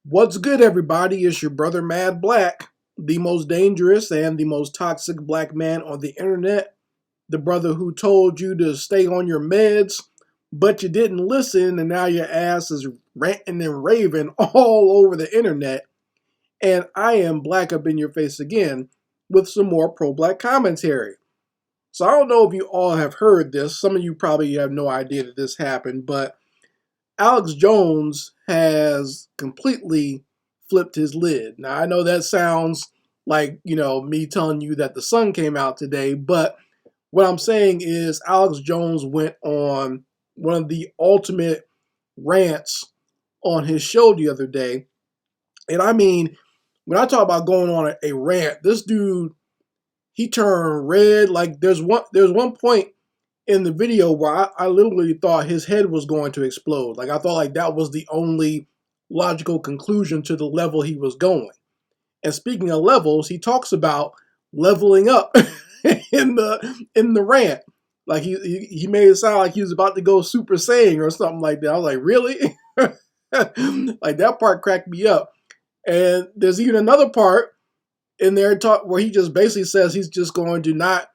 What's good, everybody? It's your brother Mad Black, the most dangerous and the most toxic black man on the internet. The brother who told you to stay on your meds, but you didn't listen, and now your ass is ranting and raving all over the internet. And I am black up in your face again with some more pro black commentary. So I don't know if you all have heard this. Some of you probably have no idea that this happened, but Alex Jones has completely flipped his lid. Now, I know that sounds like, me telling you that the sun came out today, but what I'm saying is Alex Jones went on one of the ultimate rants on his show the other day. And I mean, when I talk about going on a rant, this dude, he turned red. Like there's one point in the video where I literally thought his head was going to explode. Like I thought like that was the only logical conclusion to the level he was going. And speaking of levels, he talks about leveling up in the rant. Like he made it sound like he was about to go Super Saiyan or something like that. I was like, really? Like that part cracked me up. And there's even another part in there talk where he just basically says he's just going to not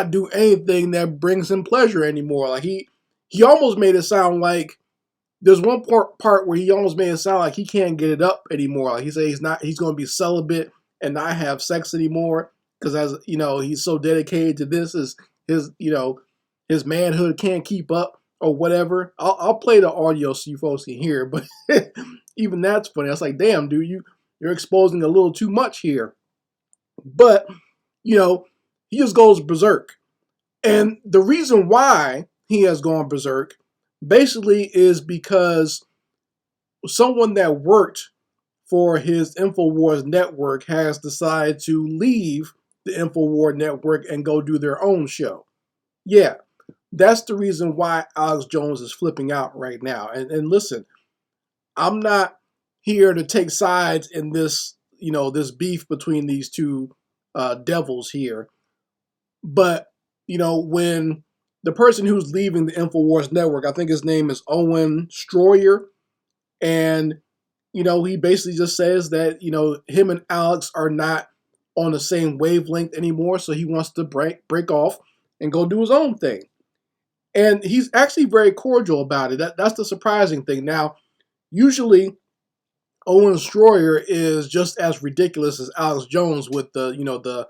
do anything that brings him pleasure anymore. Like he almost made it sound like there's one part where he almost made it sound like he can't get it up anymore. Like he said he's going to be celibate and not have sex anymore because as he's so dedicated to this, his manhood can't keep up or whatever. I'll play the audio so you folks can hear, but even that's funny. I was like, damn, dude, you're exposing a little too much here. But he just goes berserk. And the reason why he has gone berserk basically is because someone that worked for his InfoWars network has decided to leave the InfoWars network and go do their own show. Yeah, that's the reason why Alex Jones is flipping out right now. And listen, I'm not here to take sides in this, this beef between these two devils here. But, when the person who's leaving the InfoWars network, I think his name is Owen Stroyer, and, he basically just says that, him and Alex are not on the same wavelength anymore, so he wants to break off and go do his own thing. And he's actually very cordial about it. That's the surprising thing. Now, usually Owen Stroyer is just as ridiculous as Alex Jones with the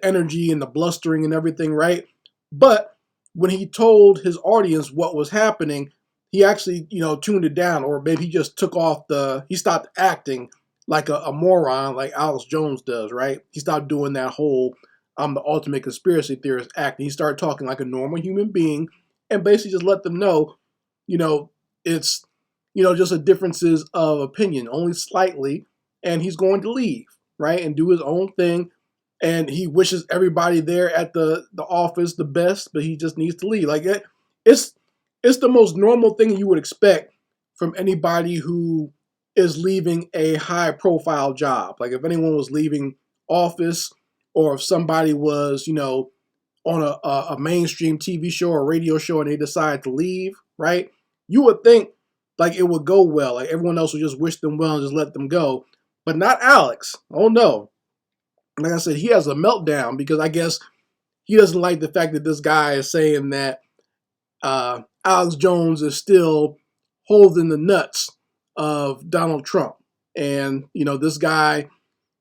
energy and the blustering and everything, right? But when he told his audience what was happening, he actually, tuned it down, or maybe he just he stopped acting like a moron like Alex Jones does, right? He stopped doing that whole I'm the ultimate conspiracy theorist act. He started talking like a normal human being and basically just let them know, it's, just a differences of opinion, only slightly, and he's going to leave, right? And do his own thing. And he wishes everybody there at the office the best, but he just needs to leave. Like it's the most normal thing you would expect from anybody who is leaving a high profile job. Like if anyone was leaving office, or if somebody was, on a mainstream TV show or radio show and they decided to leave, right? You would think like it would go well. Like everyone else would just wish them well and just let them go. But not Alex. Oh no. Like I said, he has a meltdown because I guess he doesn't like the fact that this guy is saying that Alex Jones is still holding the nuts of Donald Trump. And, this guy,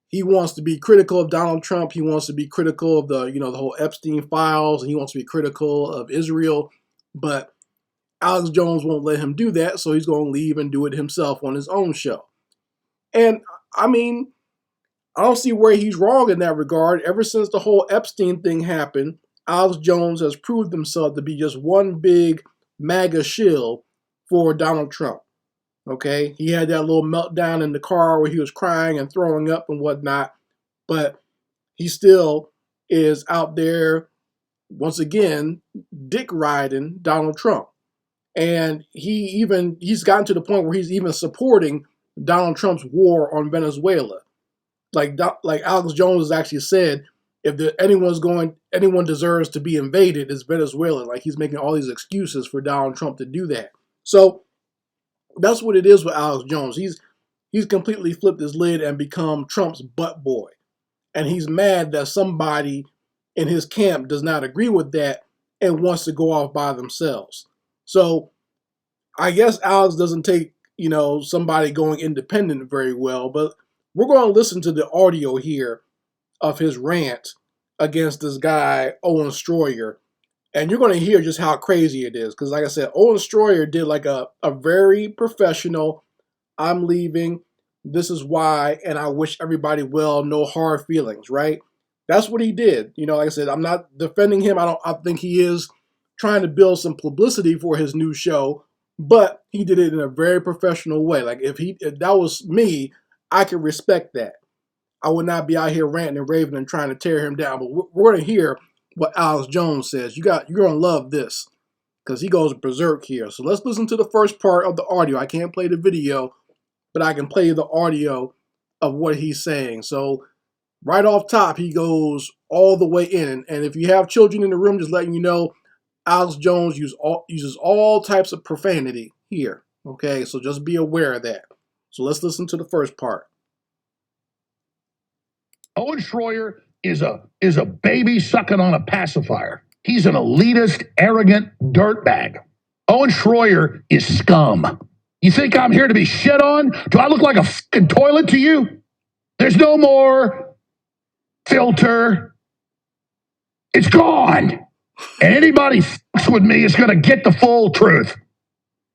he wants to be critical of Donald Trump. He wants to be critical of the whole Epstein files. And he wants to be critical of Israel. But Alex Jones won't let him do that. So he's going to leave and do it himself on his own show. And, I mean, I don't see where he's wrong in that regard. Ever since the whole Epstein thing happened, Alex Jones has proved himself to be just one big Maga shill for Donald Trump. Okay? He had that little meltdown in the car where he was crying and throwing up and whatnot, but he still is out there, once again, dick riding Donald Trump. And he's gotten to the point where he's even supporting Donald Trump's war on Venezuela. Like Alex Jones has actually said, if anyone deserves to be invaded, it's Venezuela. Like he's making all these excuses for Donald Trump to do that. So that's what it is with Alex Jones. he's completely flipped his lid and become Trump's butt boy. And he's mad that somebody in his camp does not agree with that and wants to go off by themselves. So I guess Alex doesn't take, somebody going independent very well, but we're going to listen to the audio here of his rant against this guy, Owen Stroyer. And you're going to hear just how crazy it is. Because like I said, Owen Stroyer did like a very professional, I'm leaving, this is why, and I wish everybody well, no hard feelings, right? That's what he did. Like I said, I'm not defending him. I think he is trying to build some publicity for his new show, but he did it in a very professional way. Like if that was me, I could respect that. I would not be out here ranting and raving and trying to tear him down. But we're going to hear what Alex Jones says. You're going to love this because he goes berserk here. So let's listen to the first part of the audio. I can't play the video, but I can play the audio of what he's saying. So right off top, he goes all the way in. And if you have children in the room, just letting you know, Alex Jones uses all types of profanity here. Okay, so just be aware of that. So let's listen to the first part. Owen Stroyer is a baby sucking on a pacifier. He's an elitist, arrogant dirtbag. Owen Stroyer is scum. You think I'm here to be shit on? Do I look like a fucking toilet to you? There's no more filter. It's gone. And anybody fucks with me is going to get the full truth.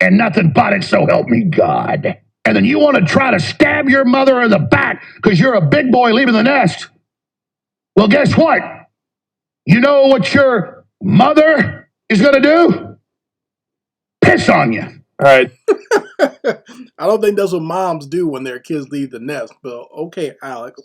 And nothing but it, so help me God. And then you want to try to stab your mother in the back because you're a big boy leaving the nest. Well, guess what? You know what your mother is going to do? Piss on you. All right. I don't think that's what moms do when their kids leave the nest, but okay, Alex.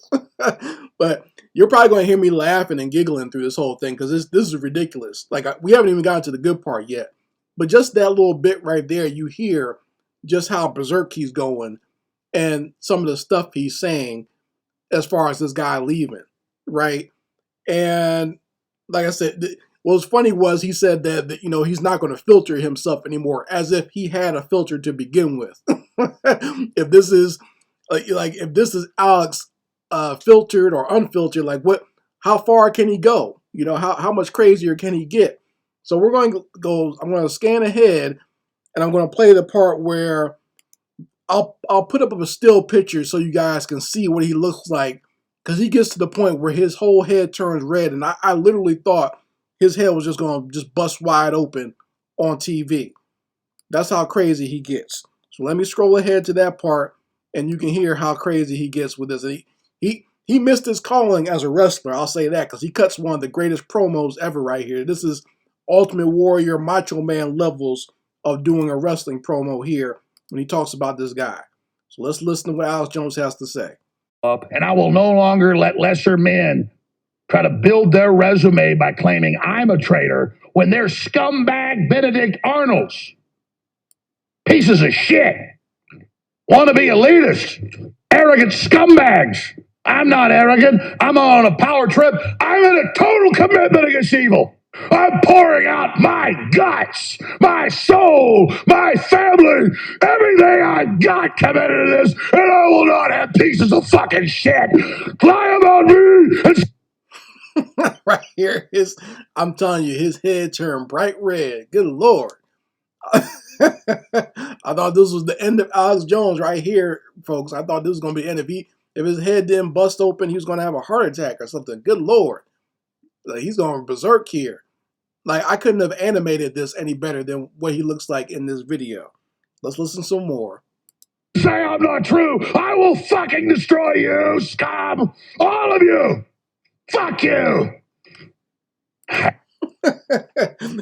But you're probably going to hear me laughing and giggling through this whole thing because this is ridiculous. Like, we haven't even gotten to the good part yet. But just that little bit right there, you hear just how berserk he's going and some of the stuff he's saying as far as this guy leaving, right? And like I said, what was funny was he said that he's not going to filter himself anymore, as if he had a filter to begin with. If this is if this is Alex filtered or unfiltered, how far can he go? How much crazier can he get? So we're going to go. I'm going to scan ahead, and I'm going to play the part where I'll put up a still picture so you guys can see what he looks like, because he gets to the point where his whole head turns red, and I literally thought his head was just going to just bust wide open on TV. That's how crazy he gets. So let me scroll ahead to that part, and you can hear how crazy he gets with this. He missed his calling as a wrestler, I'll say that, because he cuts one of the greatest promos ever right here. This is Ultimate Warrior, Macho Man levels of doing a wrestling promo here when he talks about this guy. So let's listen to what Alex Jones has to say. And I will no longer let lesser men try to build their resume by claiming I'm a traitor when they're scumbag Benedict Arnolds. Pieces of shit. Want to be elitist. Arrogant scumbags. I'm not arrogant. I'm on a power trip. I'm in a total commitment against evil. I'm pouring out my guts, my soul, my family, everything I got committed to this, and I will not have pieces of fucking shit fly about me and right here, I'm telling you, his head turned bright red. Good Lord. I thought this was the end of Alex Jones right here, folks. I thought this was going to be the end. If his head didn't bust open, he was going to have a heart attack or something. Good Lord. He's going berserk here. I couldn't have animated this any better than what he looks like in this video. Let's listen some more. Say I'm not true. I will fucking destroy you, scum. All of you. Fuck you.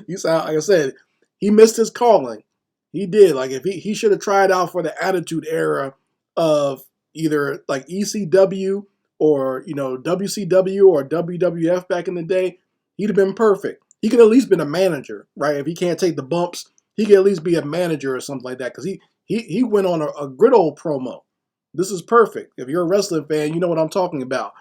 You sound, like I said, he missed his calling. He did. If he should have tried out for the Attitude Era of either ECW or WCW or WWF back in the day, he'd have been perfect. He could at least been a manager, right? If he can't take the bumps, he could at least be a manager or something like that, because he went on a good old promo. This is perfect. If you're a wrestling fan, you know what I'm talking about.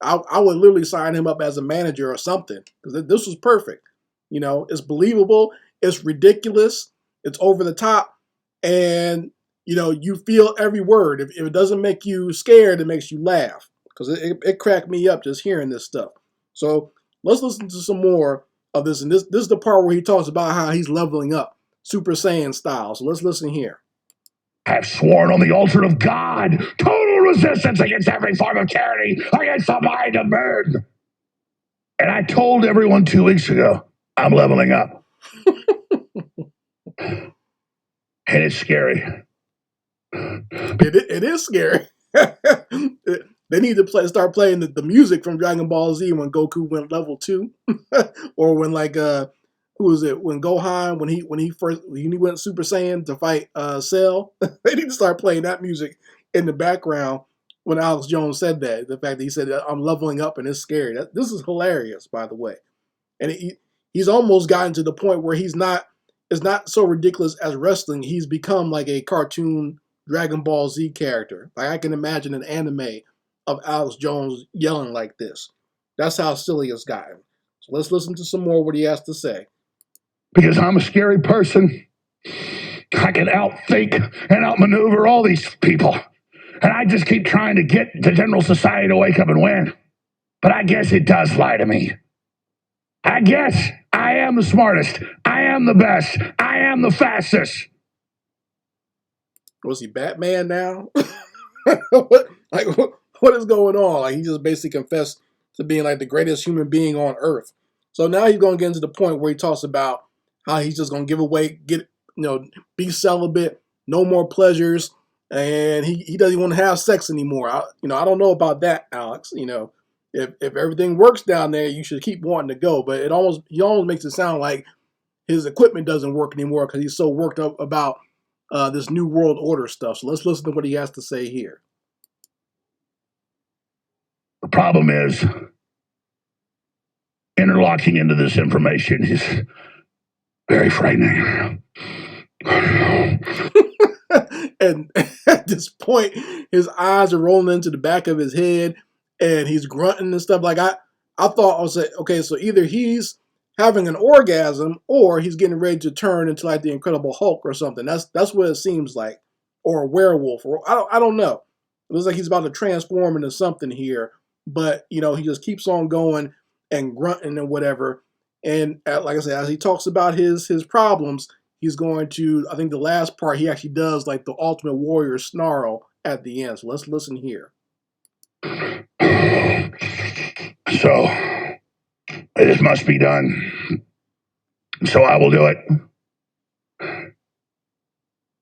I would literally sign him up as a manager or something, because this was perfect. It's believable, it's ridiculous, it's over the top, and you feel every word. If it doesn't make you scared, it makes you laugh. Because it cracked me up just hearing this stuff. So let's listen to some more of this. And this is the part where he talks about how he's leveling up Super Saiyan style. So let's listen here. I have sworn on the altar of God, total resistance against every form of tyranny, against the mind of man. And I told everyone 2 weeks ago, I'm leveling up. And it's scary. It is scary. They need to start playing the music from Dragon Ball Z when Goku went level 2, or when who was it? When Gohan when he went Super Saiyan to fight Cell. They need to start playing that music in the background when Alex Jones said that. The fact that he said I'm leveling up and it's scary. This is hilarious, by the way. And he's almost gotten to the point where it's not so ridiculous as wrestling. He's become like a cartoon Dragon Ball Z character. Like I can imagine an anime of Alex Jones yelling like this. That's how silly it's gotten. So let's listen to some more what he has to say. Because I'm a scary person. I can outthink and outmaneuver all these people. And I just keep trying to get the general society to wake up and win. But I guess it does lie to me. I guess I am the smartest. I am the best. I am the fastest. Was he Batman now? What is going on? Like he just basically confessed to being like the greatest human being on earth. So now he's going to get into the point where he talks about how he's just going to give away, be celibate, no more pleasures, and he doesn't want to have sex anymore. I don't know about that, Alex. If everything works down there, you should keep wanting to go. But he almost makes it sound like his equipment doesn't work anymore because he's so worked up about this new world order stuff. So let's listen to what he has to say here. The problem is, interlocking into this information is very frightening. And at this point, his eyes are rolling into the back of his head, and he's grunting and stuff. Like I thought, I was like, okay, so either he's having an orgasm or he's getting ready to turn into like the Incredible Hulk or something. That's what it seems like, or a werewolf, or I don't know. It looks like he's about to transform into something here, but he just keeps on going and grunting and whatever. And like I said, as he talks about his problems, he's going to, I think the last part, he actually does like the Ultimate Warrior snarl at the end. So let's listen here. So, this must be done. So I will do it.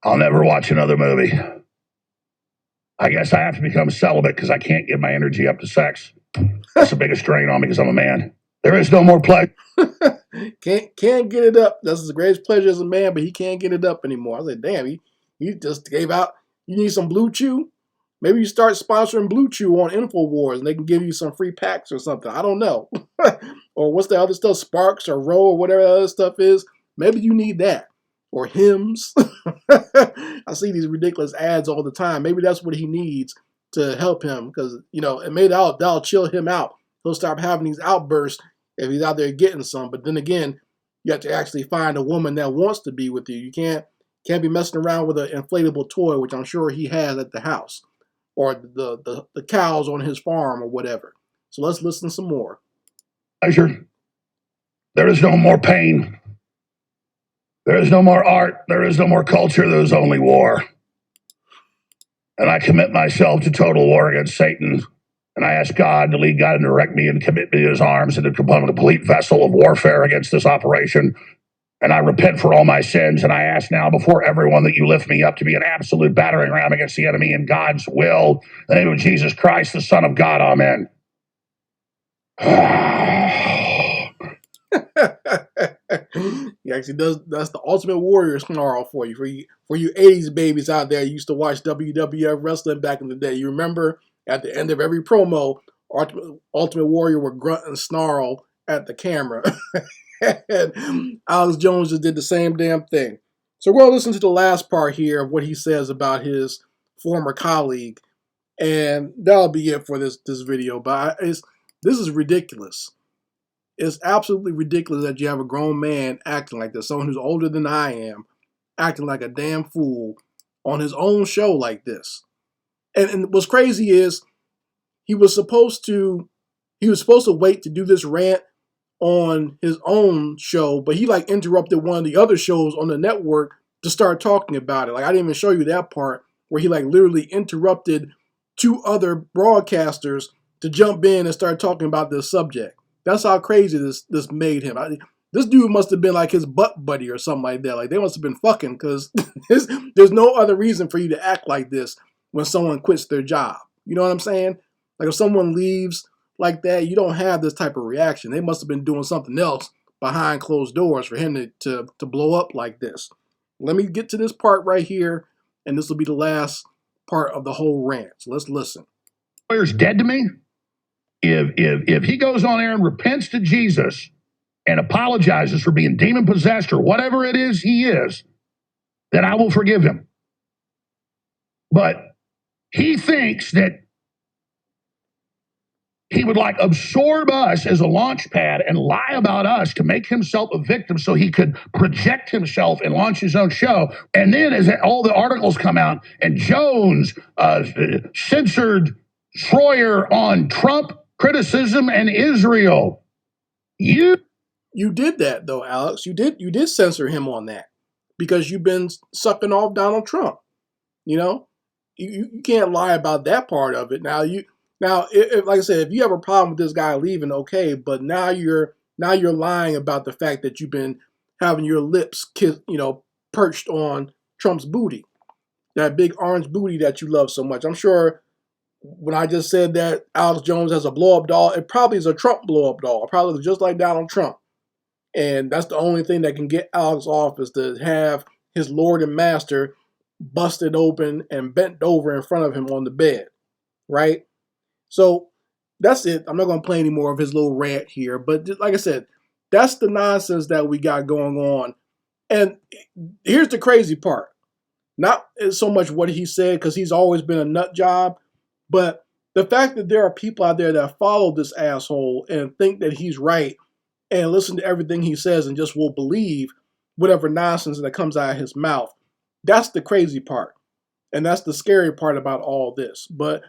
I'll never watch another movie. I guess I have to become celibate because I can't give my energy up to sex. That's the biggest strain on me because I'm a man. There is no more pleasure. Can't get it up. That's his greatest pleasure as a man, but he can't get it up anymore. I said, damn, he just gave out. You need some Blue Chew? Maybe you start sponsoring Blue Chew on InfoWars and they can give you some free packs or something. I don't know. Or what's the other stuff? Sparks or Row or whatever the other stuff is. Maybe you need that. Or Hims. I see these ridiculous ads all the time. Maybe that's what he needs to help him because, and maybe that'll chill him out. He'll stop having these outbursts if he's out there getting some. But then again, you have to actually find a woman that wants to be with you. You can't be messing around with an inflatable toy, which I'm sure he has at the house, or the cows on his farm or whatever. So let's listen some more. Pleasure. There is no more pain. There is no more art. There is no more culture. There is only war. And I commit myself to total war against Satan. And I ask God to lead God and direct me and commit me to his arms and to become a complete vessel of warfare against this operation. And I repent for all my sins. And I ask now before everyone that you lift me up to be an absolute battering ram against the enemy in God's will. In the name of Jesus Christ, the Son of God. Amen. He actually does. That's the Ultimate Warrior snarl for you. For you 80s babies out there, you used to watch WWF wrestling back in the day. You remember at the end of every promo, Ultimate Warrior would grunt and snarl at the camera. And Alex Jones just did the same damn thing. So we're going to listen to the last part here of what he says about his former colleague. And that'll be it for this video. But this is ridiculous. It's absolutely ridiculous that you have a grown man acting like this. Someone who's older than I am, acting like a damn fool on his own show like this. And what's crazy is he was supposed to wait to do this rant on his own show, but he like interrupted one of the other shows on the network to start talking about it. Like I didn't even show you that part where he like literally interrupted two other broadcasters to jump in and start talking about this subject. That's how crazy this made him. This dude must have been like his butt buddy or something like that. Like they must have been fucking, because there's no other reason for you to act like this when someone quits their job. You know what I'm saying? Like if someone leaves like that, you don't have this type of reaction. They must have been doing something else behind closed doors for him to blow up like this. Let me get to this part right here, and this will be the last part of the whole rant. So let's listen. Sawyer's dead to me. If he goes on air and repents to Jesus and apologizes for being demon possessed or whatever it is he is, then I will forgive him. But he thinks that he would like absorb us as a launch pad and lie about us to make himself a victim so he could project himself and launch his own show. And then as all the articles come out and Jones censored Stroyer on Trump criticism and Israel. You did that though, Alex. You did censor him on that because you've been sucking off Donald Trump. You know, you can't lie about that part of it. Now, if, like I said, if you have a problem with this guy leaving, okay, but now you're lying about the fact that you've been having your lips perched on Trump's booty, that big orange booty that you love so much. I'm sure when I just said that Alex Jones has a blow-up doll, it probably is a Trump blow-up doll. It probably looks just like Donald Trump. And that's the only thing that can get Alex off, is to have his Lord and Master busted open and bent over in front of him on the bed, right? So that's it. I'm not going to play any more of his little rant here. But like I said, that's the nonsense that we got going on. And here's the crazy part. Not so much what he said, because he's always been a nut job, but the fact that there are people out there that follow this asshole and think that he's right and listen to everything he says and just will believe whatever nonsense that comes out of his mouth. That's the crazy part. And that's the scary part about all this. But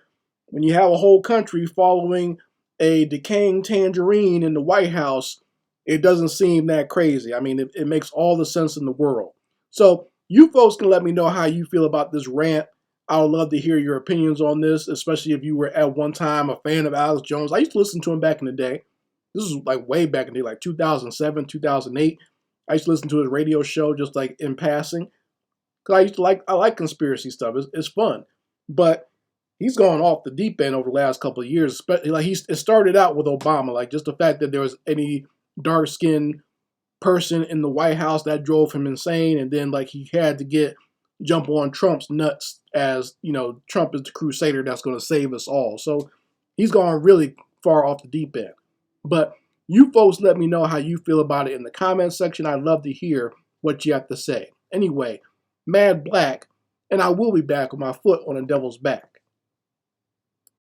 when you have a whole country following a decaying tangerine in the White House, it doesn't seem that crazy. I mean, it makes all the sense in the world. So you folks can let me know how you feel about this rant. I would love to hear your opinions on this, especially if you were at one time a fan of Alex Jones. I used to listen to him back in the day. This is like way back in the day, like 2007, 2008. I used to listen to his radio show just like in passing. Because I like conspiracy stuff. It's fun. But he's gone off the deep end over the last couple of years. Like it started out with Obama, like just the fact that there was any dark-skinned person in the White House that drove him insane, and then like he had to jump on Trump's nuts, as Trump is the crusader that's going to save us all. So he's gone really far off the deep end. But you folks let me know how you feel about it in the comments section. I'd love to hear what you have to say. Anyway, Mad Black, and I will be back with my foot on the devil's back.